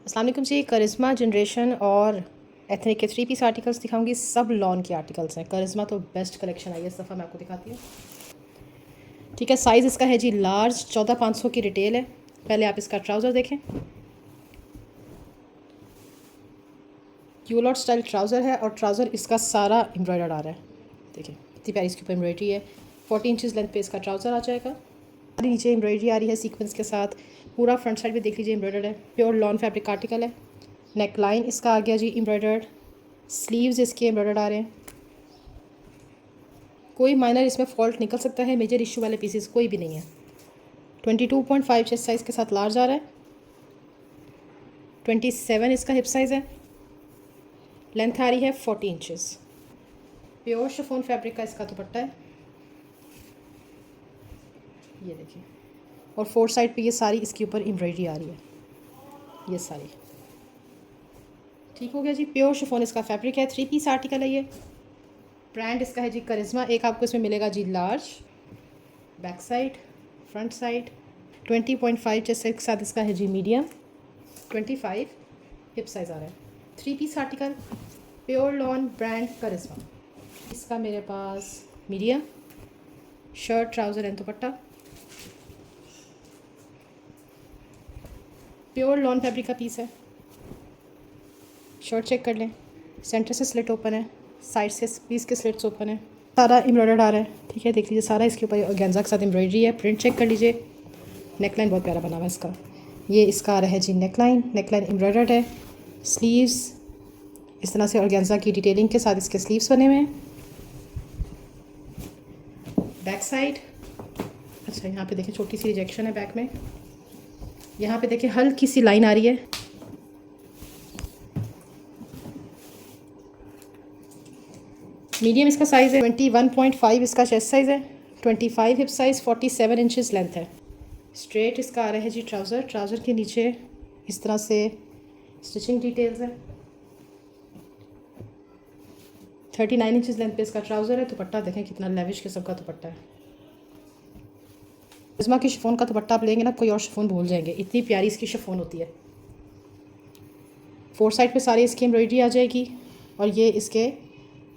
अस्सलाम वालेकुम जी। करिश्मा जनरेशन और एथनिक के 3 पीस आर्टिकल्स दिखाऊंगी। सब लॉन के आर्टिकल्स हैं। करिश्मा तो बेस्ट कलेक्शन आई है इस दफ़ा, मैं आपको दिखाती हूँ। ठीक है, साइज़ इसका है जी लार्ज, 14,500 की रिटेल है। पहले आप इसका ट्राउज़र देखें। क्यूलॉट स्टाइल ट्राउज़र है और ट्राउज़र इसका सारा एम्ब्रॉयडर्ड आ रहा है। देखिए इतनी प्यारी इसके ऊपर एम्ब्रॉयडरी है। 40 इंचज़ लेंथ पे इसका ट्राउज़र आ जाएगा। नीचे एम्ब्रॉयडरी आ रही है सीक्वेंस के साथ। पूरा फ्रंट साइड भी देख लीजिए एम्ब्रॉयडर्ड है। प्योर लॉन फैब्रिक आर्टिकल है। नेक लाइन इसका आ गया जी एम्ब्रॉयडर्ड। स्लीव्स इसके एम्ब्रॉयडर्ड आ रहे हैं। कोई माइनर इसमें फॉल्ट निकल सकता है, मेजर इशू वाले पीसेस कोई भी नहीं है। 22.5 चेस्ट साइज़ के साथ लार्ज आ रहा है। 27 इसका हिप साइज़ है। लेंथ आ रही है 40 इंचज़। प्योर शिफॉन फैब्रिक का इसका दुपट्टा है, ये देखिए। और 4 साइड पे ये सारी इसके ऊपर एम्ब्रॉयडरी आ रही है, ये सारी। ठीक हो गया जी। प्योर शिफॉन इसका फैब्रिक है। 3 पीस आर्टिकल है ये। ब्रांड इसका है जी करिश्मा। एक आपको इसमें मिलेगा जी large, back side, front side. 20.5 chest size के साथ इसका है जी मीडियम। 25 हिप साइज़ आ रहा है। 3 piece article, pure lawn, brand Karishma. इसका मेरे पास medium, shirt, trouser and dupatta. Pure lawn fabric का पीस है। शर्ट चेक कर लें, सेंटर से स्लिट ओपन है, साइड से पीस के स्लिट्स ओपन है। सारा एम्ब्रॉयडर्ड आ रहा है। ठीक है, देख लीजिए सारा इसके ऊपर ऑर्गेन्जा के साथ एम्ब्रॉयडरी है। प्रिंट चेक कर लीजिए। नेकलाइन बहुत प्यारा बना हुआ है इसका। ये इसका आ रहा है जी नेकलाइन। नेकलाइन एम्ब्रॉयडर्ड है। स्लीव्स इस तरह से ऑर्गेन्जा की डिटेलिंग के साथ इसके स्लीव्स बने हुए हैं। बैक साइड, अच्छा यहाँ पे देखिए छोटी सी रिजेक्शन है बैक में। यहाँ पे देखिए हल्की सी लाइन आ रही है। मीडियम इसका साइज़ है। 21.5 इसका चेस्ट साइज़ है। 25 हिप साइज़, 47 इंचज़ लेंथ है। स्ट्रेट इसका आ रहा है जी ट्राउज़र। ट्राउज़र के नीचे इस तरह से स्टिचिंग डिटेल्स है। 39 इंचज़ लेंथ पे इसका ट्राउज़र है। दुपट्टा देखें कितना लेविश किस्म का दुपट्टा है। करिश्मा की शिफॉन का दुपट्टा आप लेंगे ना, कोई और शिफॉन भूल जाएंगे, इतनी प्यारी इसकी शिफॉन होती है। 4 साइड पे सारी इसकी एम्ब्रॉयडरी आ जाएगी और ये इसके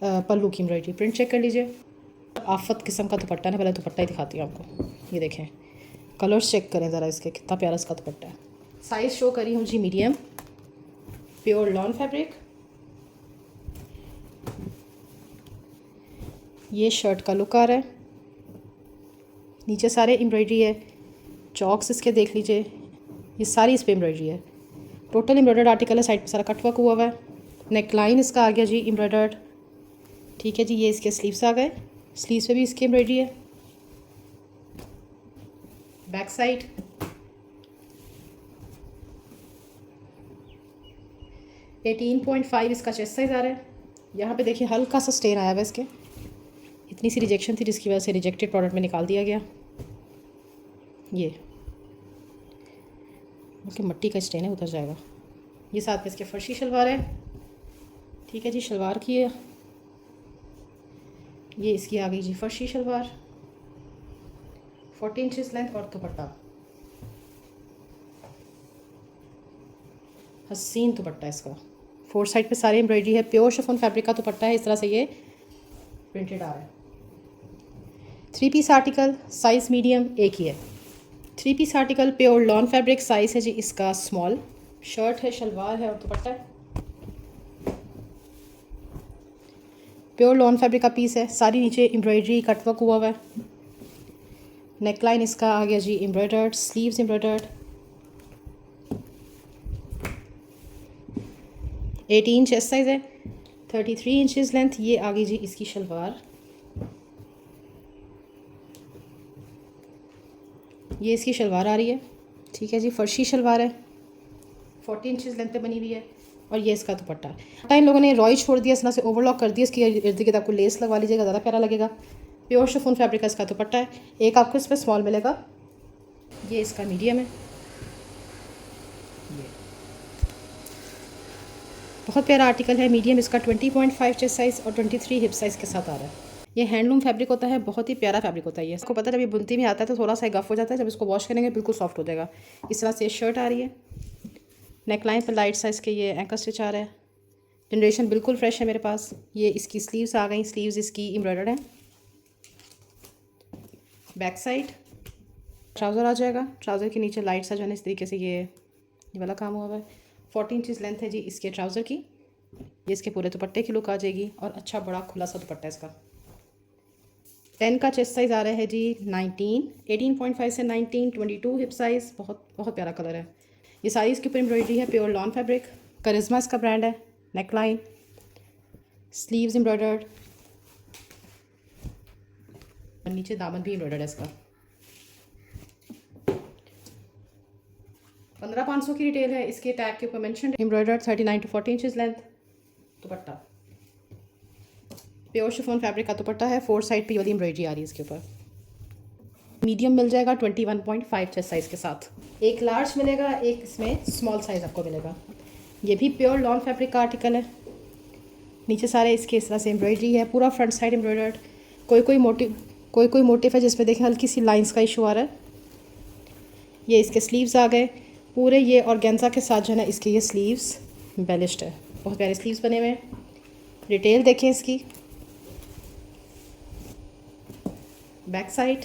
पल्लू की एम्ब्रॉयडरी। प्रिंट चेक कर लीजिए। आफत किस्म का दुपट्टा है। पहले दुपट्टा ही दिखाती हूँ आपको। ये देखें, कलर्स चेक करें ज़रा इसके, कितना प्यारा इसका दुपट्टा है। साइज़ शो करी हूँ जी मीडियम, प्योर लॉन फैब्रिक। ये शर्ट का लुक आ रहा है। नीचे सारे एम्ब्रॉयडरी है। चॉक्स इसके देख लीजिए, ये सारी इस पर एम्ब्रॉयडरी है। टोटल एम्ब्रॉयडर्ड आर्टिकल है। साइड पे सारा कट वर्क हुआ हुआ है। नेक लाइन इसका आ गया जी एम्ब्रॉयडर्ड। ठीक है जी। ये इसके स्लीव्स आ गए। स्लीव्स पे भी इसकी एम्ब्रॉयडरी है। बैक साइड, एटीन 18.5 इसका चेस्ट साइज़ आ रहा है। यहाँ पे देखिए हल्का सा स्टेन आया हुआ है इसके। इतनी सी रिजेक्शन थी जिसकी वजह से रिजेक्टेड प्रोडक्ट में निकाल दिया गया। ये बल्कि मट्टी का स्टेन है, उतर जाएगा। ये साथ में इसके फर्शी शलवार है। ठीक है जी, शलवार की है। ये इसकी आ गई जी फर्शी शलवार, 40 इंचज़ लेंथ और दुपट्टा। हसीन दुपट्टा इसका। 4 साइड पे सारी एम्ब्रॉयडरी है। प्योर शिफॉन फैब्रिक का दुपट्टा है। इस तरह से ये प्रिंटेड आ रहा है। 3 पीस आर्टिकल, साइज़ मीडियम एक ही है। 3 piece article, pure lawn fabric. Size है जी इसका स्मॉल। शर्ट है, शलवार है और दुपट्टा है। प्योर लॉन फैब्रिक का पीस है। सारी नीचे एम्ब्रॉयडरी कटवर्क हुआ हुआ है। नेकलाइन इसका आ गया जी embroidered. Sleeves embroidered. 18 chest size है। 33 इंचज़ लेंथ। ये आ गई जी इसकी शलवार। ये इसकी शलवार आ रही है। ठीक है जी, फर्शी शलवार है, 40 इंचज़ लेंथ पे बनी हुई है। और ये इसका दुपट्टा। इन लोगों ने रॉय छोड़ दिया, इस तरह से ओवरलॉक कर दिया। इसकी इर्द गिर्द आपको लेस लगवा लीजिएगा, ज़्यादा प्यारा लगेगा। प्योर शिफॉन फैब्रिक का इसका दुपट्टा है। एक आपको इस पर स्मॉल मिलेगा। ये इसका मीडियम है। ये बहुत प्यारा आर्टिकल है। मीडियम इसका 20.5 चेस्ट साइज़ और 23 हिप साइज़ के साथ आ रहा है। ये हैंडलूम फैब्रिक होता है, बहुत ही प्यारा फैब्रिक होता है ये। इसको पता है जब ये बुनती में आता है तो थोड़ा सा गफ हो जाता है, जब इसको वॉश करेंगे बिल्कुल सॉफ्ट हो जाएगा। इस तरह से शर्ट आ रही है। नेक लाइन पर लाइट साइज़ के ये एंकर स्टिच आ रहा है। जनरेशन बिल्कुल फ्रेश है मेरे पास। ये इसकी स्लीव्स आ गई, स्लीव्स इसकी एम्ब्रॉयडर्ड हैं। बैक साइड ट्राउज़र आ जाएगा। ट्राउज़र के नीचे लाइट सा जो है ना इस तरीके से ये वाला काम हुआ है। 14 इंचज़ लेंथ है जी इसके ट्राउज़र की। ये इसके पूरे दुपट्टे की लुक आ जाएगी और अच्छा बड़ा खुला सा दुपट्टा है इसका। 10 का चेस्ट साइज़ आ रहा है जी 19, 18.5 से 19, 22 हिप साइज़। बहुत बहुत प्यारा कलर है। ये सारी इसके ऊपर एम्ब्रॉयडरी है, प्योर लॉन फैब्रिक। करिश्मा इसका ब्रांड है। नेक लाइन, स्लीव्स एम्ब्रॉयडर्ड और नीचे दामन भी एम्ब्रॉयडर्ड है इसका। 15,500 की रिटेल है। इसके टैग के ऊपर mention embroidered 39 to 40 inches length. Dupatta pure chiffon fabric का दुपट्टा है। 4 साइड पे वाली एम्ब्रॉयडरी आ रही है इसके ऊपर। मीडियम मिल जाएगा 21.5 चेस्ट साइज़ के साथ। एक लार्ज मिलेगा, एक इसमें स्मॉल साइज़ आपको मिलेगा। ये भी प्योर लॉन फैब्रिक का आर्टिकल है। नीचे सारे इसके इस तरह से एम्ब्रॉयडरी है, पूरा फ्रंट साइड एम्ब्रॉयडर्ड। कोई कोई मोटिव है जिसमें देखें हल्की सी लाइंस का इशू आ रहा है। ये इसके स्लीव्स आ गए पूरे। ये ऑर्गेन्जा के साथ जो है ना इसके ये स्लीव्स बेलिश्ड है। बहुत प्यारे स्लीव्स बने हुए हैं। डिटेल देखें इसकी। बैक साइड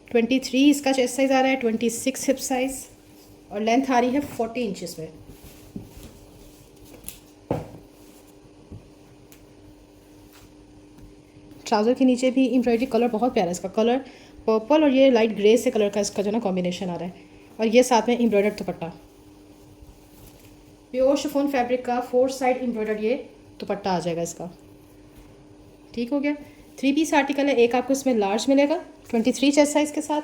ट्वेंटी 23 इसका चेस्ट साइज़ आ रहा है, 26 हिप साइज़ और लेंथ आ रही है 40 इंचज़ में। ट्राउज़र के नीचे भी एम्ब्रॉयडरी। कलर बहुत प्यारा है इसका। कलर पर्पल और ये लाइट ग्रे से कलर का इसका जो ना कॉम्बिनेशन आ रहा है। और ये साथ में एम्ब्रॉयडर्ड दुपट्टा, प्योर शिफॉन फैब्रिक का 4 साइड एम्ब्रॉयडर्ड ये दुपट्टा आ जाएगा इसका। ठीक हो गया। 3 पीस आर्टिकल है। एक आपको इसमें लार्ज मिलेगा 23 चेस्ट साइज़ के साथ।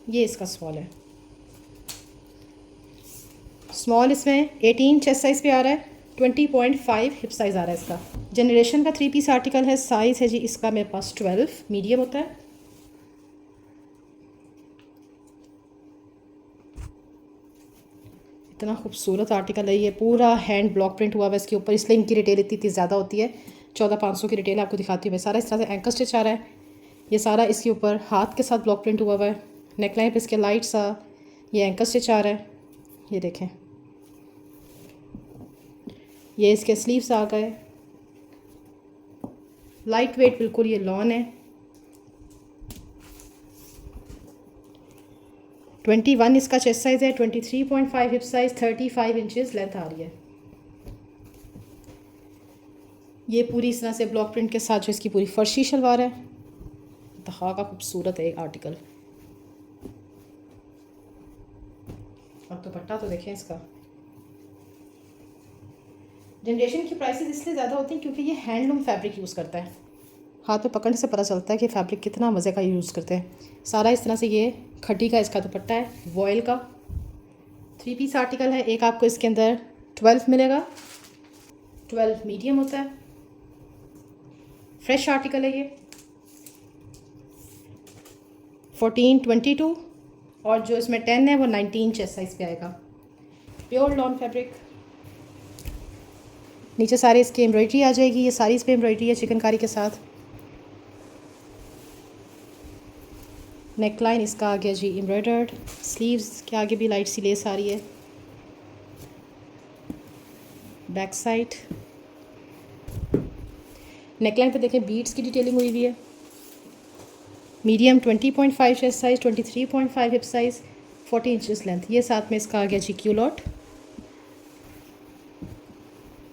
ये इसका स्मॉल है। स्मॉल इसमें 18 चेस्ट साइज़ पे आ रहा है, 20.5 हिप साइज़ आ रहा है इसका। जनरेशन का 3 पीस आर्टिकल है। साइज़ है जी इसका मेरे पास 12, मीडियम होता है। इतना खूबसूरत आर्टिकल है ये। पूरा हैंड ब्लॉक प्रिंट हुआ हुआ है इसके ऊपर, इसलिए इनकी रिटेल इतनी ज़्यादा होती है। 14,500 की रिटेल आपको दिखाती हूँ मैं। सारा इस तरह से एंकर स्टिच आ रहा है। ये सारा इसके ऊपर हाथ के साथ ब्लॉक प्रिंट हुआ हुआ है। नेकलाइन पे इसके लाइट सा ये एंकर स्टिच आ रहा है। ये देखें, ये इसके स्लीव्स आ गए। लाइट वेट बिल्कुल ये लॉन है। 21 इसका चेस्ट साइज़ है, 23.5 हिप साइज़, 35 इंचज़ लेंथ आ रही है। ये पूरी इस तरह से ब्लॉक प्रिंट के साथ जो इसकी पूरी फर्शी शलवार है। इंतहा का खूबसूरत है आर्टिकल। और दुपट्टा तो देखें इसका। जनरेशन की प्राइसेस इसलिए ज़्यादा होती हैं क्योंकि ये हैंडलूम फैब्रिक यूज़ करता है। हाथ पे पकड़ने से पता चलता है कि फैब्रिक कितना मज़े का यूज़ करते हैं। सारा इस तरह से ये खड्डी का इसका दुपट्टा है, वॉयल का। 3 पीस आर्टिकल है। एक आपको इसके अंदर 12 मिलेगा, 12 मीडियम होता है। फ्रेश आर्टिकल है ये। 14, 22 और जो इसमें 10 है वो 19 चेस्ट साइज़ पे आएगा। Pure lawn fabric. नीचे सारे इसकी एम्ब्रॉयडरी आ जाएगी। ये सारी इस पर एम्ब्रॉयडरी है चिकनकारी के साथ। नेक लाइन इसका आ गया जी एम्ब्रॉयडर्ड। स्लीव्स के आगे भी लाइट सी लेस आ रही है। बैक साइड नेकलाइन पे देखें बीड्स की डिटेलिंग हुई हुई है। Medium 20.5 chest size, 23.5 hip size, 40 inches length. ये साथ में इसका आ गया जी क्यूलॉट।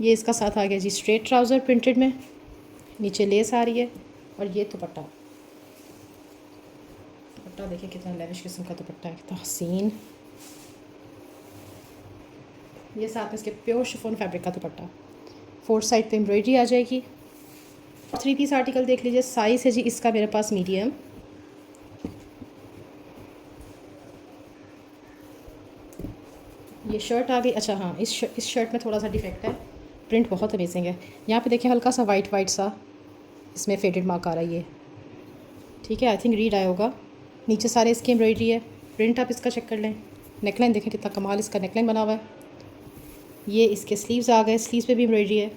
ये इसका साथ आ गया जी स्ट्रेट ट्राउज़र प्रिंटेड में, नीचे लेस आ रही है। और ये दुपट्टा, दुपट्टा देखिए कितना लेविश किस्म का दुपट्टा है, कितना हसीन। ये साथ में इसके प्योर शिफॉन फैब्रिक का दुपट्टा। 4 साइड पे एम्ब्रॉयडरी आ जाएगी। 3 पीस आर्टिकल देख लीजिए। साइज़ है जी इसका मेरे पास मीडियम। ये शर्ट आ गई। अच्छा हाँ, इस शर्ट में थोड़ा सा डिफेक्ट है। प्रिंट बहुत अमेजिंग है। यहाँ पे देखिए हल्का सा वाइट सा इसमें फेडेड मार्क आ रहा है ये। ठीक है, आई थिंक रीड आया होगा। नीचे सारे इसकी एम्ब्रॉयडरी है। प्रिंट आप इसका चेक कर लें। नेकलाइन देखें कितना कमाल इसका नेकलाइन बना हुआ है। ये इसके स्लीव्स आ गए। स्लीव्स पे भी एम्ब्रॉयडरी है।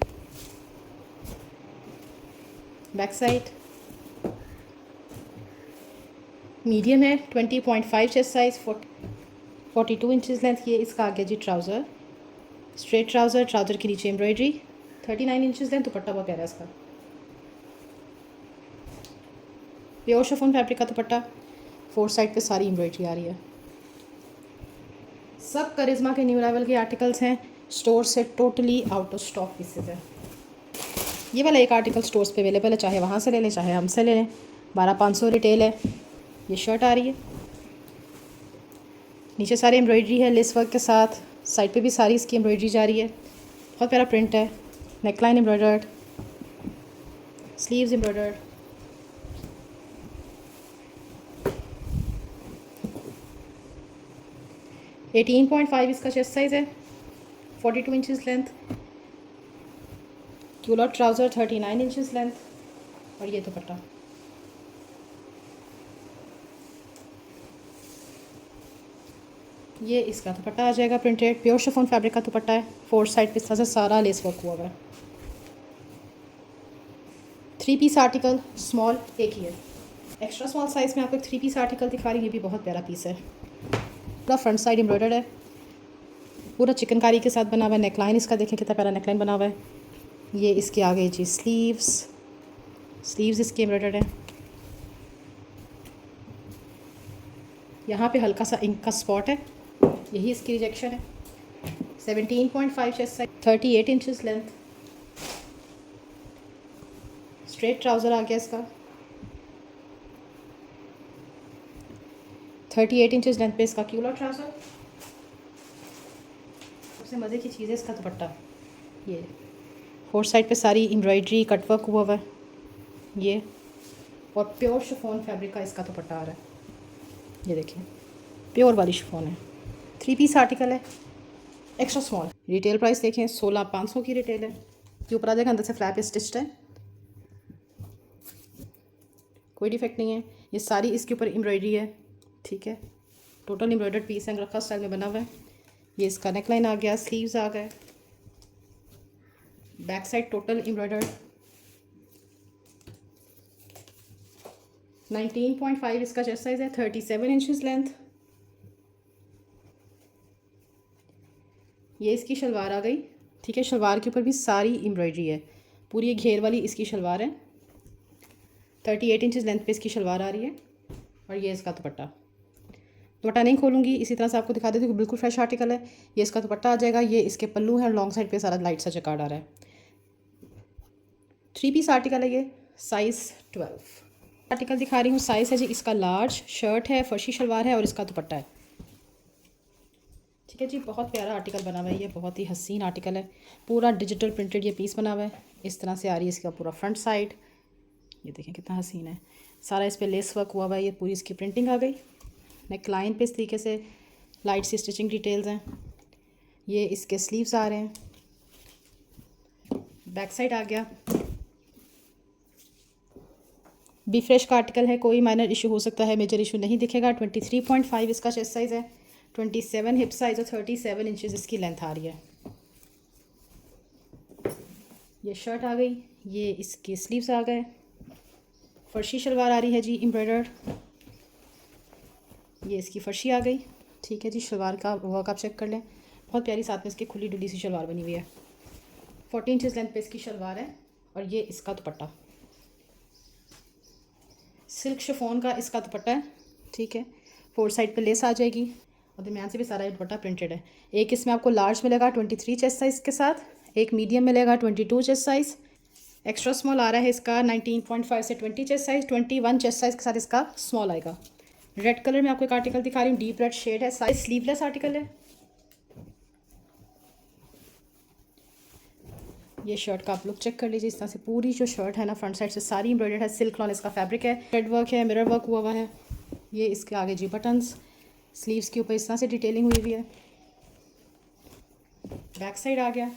बैक साइड मीडियम है, 20.5 चेस्ट साइज़, 42 इंचज़ लेंथ। ये इसका आ गया जी ट्राउज़र, स्ट्रेट ट्राउज़र, ट्राउज़र के नीचे एम्ब्रॉयडरी, 39 इंचज़ लेंथ। दुपट्टा बहुत प्यारा है इसका, प्योर शिफॉन फैब्रिक का दुपट्टा, 4 साइड पे सारी एम्ब्रॉयडरी आ रही है। सब करिश्मा के न्यू अराइवल के आर्टिकल्स हैं, स्टोर से totally out of stock pieces है। ये वाला एक आर्टिकल स्टोर्स पे अवेलेबल है, चाहे वहाँ से ले लें चाहे हमसे ले लें। 12,500 रिटेल है। ये शर्ट आ रही है, नीचे सारी एम्ब्रॉयडरी है लेस वर्क के साथ, साइड पे भी सारी इसकी एम्ब्रॉयडरी जा रही है। बहुत प्यारा प्रिंट है, neckline embroidered, sleeves embroidered. Eighteen 18.5 इसका चेस्ट साइज़ है, 42 inches length. Culotte trouser 39 inches length. और ये दुपट्टा, ये इसका दुपट्टा आ जाएगा प्रिंटेड, प्योर शिफॉन फैब्रिक का दुपट्टा है। 4 साइड पे इस तरह से सारा लेस वर्क हुआ हुआ है। 3 पीस आर्टिकल स्मॉल एक ही है। एक्स्ट्रा स्मॉल साइज़ में आपको एक 3 पीस आर्टिकल दिखा रही हूँ। ये भी बहुत प्यारा पीस है, पूरा फ्रंट साइड एम्ब्रॉयडर्ड है, पूरा चिकनकारी के साथ बना हुआ है। नेकलाइन इसका देखें कितना प्यारा नेकलाइन बना हुआ है। ये इसके आगे जी स्लीव्स इसके एम्ब्रॉयडर्ड है। यहाँ पे हल्का सा इंक का स्पॉट है, यही इसकी रिजेक्शन है। 17.5 chest size, 38 inches length. Straight trouser आ गया इसका, 38 इंचज़ लेंथ पे इसका क्यूलॉट ट्राउज़र। सबसे मज़े की चीज़ है इसका दुपट्टा, ये 4 साइड पे सारी एम्ब्रॉयडरी कटवर्क हुआ हुआ है ये, और प्योर शिफॉन फैब्रिक का इसका दुपट्टा आ रहा है। ये देखिए प्योर वाली शिफॉन है, 3 पीस आर्टिकल है, एक्स्ट्रा स्मॉल। रिटेल प्राइस देखें 16,500 की रिटेल है। ये ऊपर आ जाएगा, अंदर से फ्लैप स्टिच्ड है, कोई डिफेक्ट नहीं है। ये सारी इसके ऊपर एम्ब्रॉयडरी है, ठीक है। टोटल एम्ब्रॉयडर्ड पीस है, अंगरखा स्टाइल में बना हुआ है। ये इसका नेकलाइन आ गया, स्लीव्स आ गए, बैक साइड टोटल एम्ब्रॉयडर्ड। 19.5 इसका चेस्ट साइज़ है, 37 इंचज़ लेंथ। ये इसकी शलवार आ गई, ठीक है। शलवार के ऊपर भी सारी एम्ब्रॉयडरी है, पूरी घेर वाली इसकी शलवार है। 38 इंचज़ लेंथ पे इसकी शलवार आ रही है। और ये इसका दुपट्टा, दुपट्टा नहीं खोलूँगी, इसी तरह से आपको दिखा देती हूँ, बिल्कुल फ्रेश आर्टिकल है। ये इसका दुपट्टा आ जाएगा, ये इसके पल्लू है और लॉन्ग साइड पे सारा लाइट सा जकार्ड आ रहा है। 3 पीस आर्टिकल है ये, साइज़ 12। आर्टिकल दिखा रही हूँ, साइज़ है जी इसका लार्ज, शर्ट है, फर्शी शलवार है और इसका दुपट्टा है, ठीक है जी। बहुत प्यारा आर्टिकल बना हुआ है, ये बहुत ही हसीन आर्टिकल है, पूरा डिजिटल प्रिंटेड ये पीस बना हुआ है। इस तरह से आ रही है इसका पूरा फ्रंट साइड, ये देखें कितना हसीन है, सारा इस पर लेस वर्क हुआ हुआ है। ये पूरी इसकी प्रिंटिंग आ गई। नेक लाइन पे इस तरीके से लाइट सी स्टिचिंग डिटेल्स हैं। ये इसके स्लीव्स आ रहे हैं, बैक साइड आ गया। बी फ्रेश का आर्टिकल है, कोई माइनर इशू हो सकता है, मेजर इशू नहीं दिखेगा। 23.5 इसका चेस्ट साइज़ है, 27 हिप साइज़ और 37 इंचज़ इसकी लेंथ आ रही है। ये शर्ट आ गई, ये इसके स्लीव्स आ गए, फर्शी शलवार आ रही है जी एम्ब्रॉयडर्ड। ये इसकी फर्शी आ गई, ठीक है जी। शलवार का वर्क आप चेक कर लें, बहुत प्यारी, साथ में इसकी खुली डुली सी शलवार बनी हुई है। 14 इंचज़ लेंथ पे इसकी शलवार है। और ये इसका दुपट्टा, सिल्क शिफॉन का इसका दुपट्टा है, ठीक है। 4 साइड पे लेस आ जाएगी और दरमियान से भी सारा ये दुपट्टा प्रिंटेड है। एक इसमें आपको लार्ज मिलेगा 23 चेस्ट साइज़ के साथ, एक मीडियम मिलेगा 22 चेस्ट साइज़, एक्स्ट्रा स्मॉल आ रहा है इसका 19.5 से 20 चेस्ट साइज़, 21 चेस्ट साइज़ के साथ इसका स्मॉल आएगा। रेड कलर में आपको एक आर्टिकल दिखा रही हूँ, डीप रेड शेड है, साइज स्लीवलेस आर्टिकल है। ये शर्ट का आप लुक चेक कर लीजिए, इस तरह से पूरी जो शर्ट है ना फ्रंट साइड से सारी एम्ब्रॉयडर्ड है, सिल्क लॉन इसका फैब्रिक है, थ्रेड वर्क है, मिरर वर्क हुआ हुआ है। ये इसके आगे जी बटन्स, स्लीव्स के ऊपर इस तरह से डिटेलिंग हुई हुई है। बैक साइड आ गया,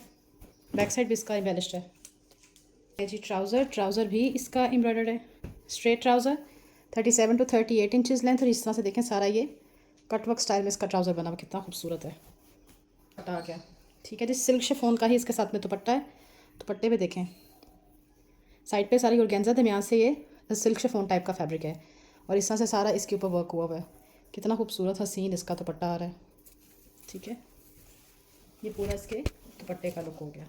बैक साइड भी इसका एम्बेलिश्ड है जी। ट्राउज़र भी इसका एम्ब्रॉयडर्ड है, straight trouser 37 to 38 inches length. और इस तरह से देखें सारा ये कटवर्क स्टाइल में इसका ट्राउज़र बना हुआ, कितना खूबसूरत है। दुपट्टा आ गया, ठीक है जी। सिल्क शिफॉन का ही इसके साथ में दुपट्टा है। दुपट्टे पे देखें साइड पे सारी ऑर्गेन्जा, दरमियान से ये सिल्क शिफॉन टाइप का फैब्रिक है। और इस तरह से सारा इसके ऊपर वर्क हुआ हुआ है। कितना खूबसूरत हसीन इसका दुपट्टा आ रहा है। ठीक है, ये पूरा इसके दुपट्टे का लुक हो गया।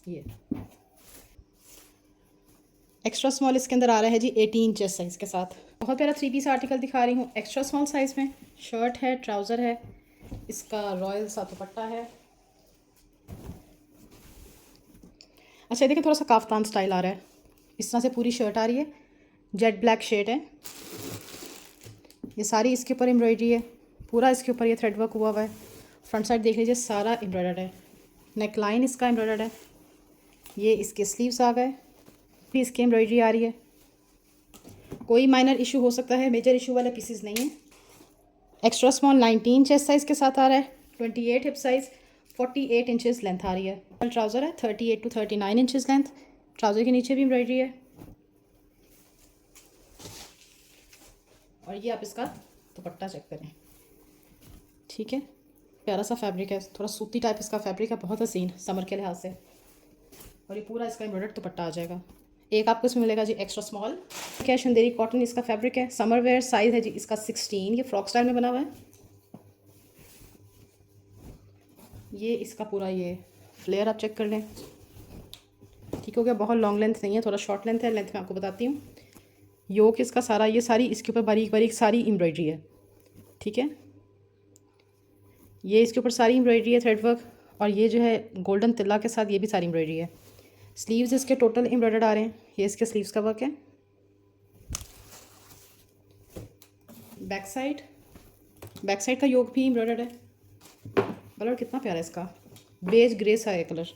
ये एक्स्ट्रा स्मॉल इसके अंदर आ रहा है जी 18 चेस्ट साइज़ के साथ। बहुत प्यारा 3 पीस आर्टिकल दिखा रही हूँ एक्स्ट्रा स्मॉल साइज़ में। शर्ट है, ट्राउज़र है, इसका रॉयल सा दुपट्टा है। अच्छा, देखिए थोड़ा सा काफ्तान स्टाइल आ रहा है। इस तरह से पूरी शर्ट आ रही है, जेट ब्लैक शेड है। ये सारी इसके ऊपर एम्ब्रॉयडरी है, पूरा इसके ऊपर ये थ्रेड वर्क हुआ हुआ है। फ्रंट साइड देख लीजिए, सारा एम्ब्रॉयडर्ड है। नेक लाइन इसका एम्ब्रॉयडर्ड है। ये इसके स्लीव्स आ गए, भी इसकी एम्ब्रॉयडरी आ रही है। कोई माइनर इशू हो सकता है, मेजर इशू वाले पीसेस नहीं है। एक्स्ट्रा स्मॉल 19 चेस्ट साइज़ के साथ आ रहा है, 28 हिप साइज़, 48 इंचेस लेंथ आ रही है। ट्राउज़र है 38 टू 39 इंचेस लेंथ। ट्राउज़र के नीचे भी एम्ब्रॉयडरी है। और ये आप इसका दुपट्टा चेक करें। ठीक है, प्यारा सा फैब्रिक है, थोड़ा सूती टाइप इसका फैब्रिक है, बहुत हसीन समर के लिहाज से। और ये पूरा इसका एम्ब्रॉयडर्ड दुपट्टा आ जाएगा। एक आपको इसमें मिलेगा जी एक्स्ट्रा स्मॉल। क्या चंदेरी कॉटन इसका फैब्रिक है, समर वेयर साइज़ है जी इसका 16। ये फ्रॉक स्टाइल में बना हुआ है। ये इसका पूरा ये फ्लेयर आप चेक कर लें। ठीक हो गया, बहुत लॉन्ग लेंथ नहीं है, थोड़ा शॉर्ट लेंथ है। लेंथ मैं आपको बताती हूँ। योक इसका सारा, ये सारी इसके ऊपर बारीक बारीक सारी एम्ब्रॉयडरी है। ठीक है, ये इसके ऊपर सारी एम्ब्रॉयडरी है, थ्रेड वर्क। और ये जो है गोल्डन तिल्ला के साथ ये भी सारी एम्ब्रॉयडरी है। स्लीव्स इसके टोटल एम्ब्रॉयडर्ड आ रहे हैं। ये इसके स्लीव्स का वर्क है। बैक साइड का योक भी एम्ब्रॉयडर्ड है। कलर कितना प्यारा है इसका, बेज ग्रे सा है कलर।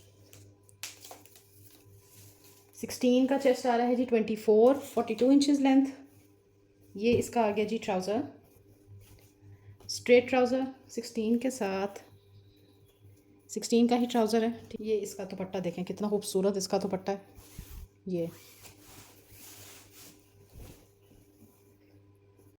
16 का चेस्ट आ रहा है जी, 24 42 इंचेस लेंथ। ये इसका आ गया जी ट्राउज़र, स्ट्रेट ट्राउज़र 16 के साथ, 16 का ही ट्राउज़र है। ये इसका दुपट्टा देखें, कितना खूबसूरत इसका दुपट्टा है। ये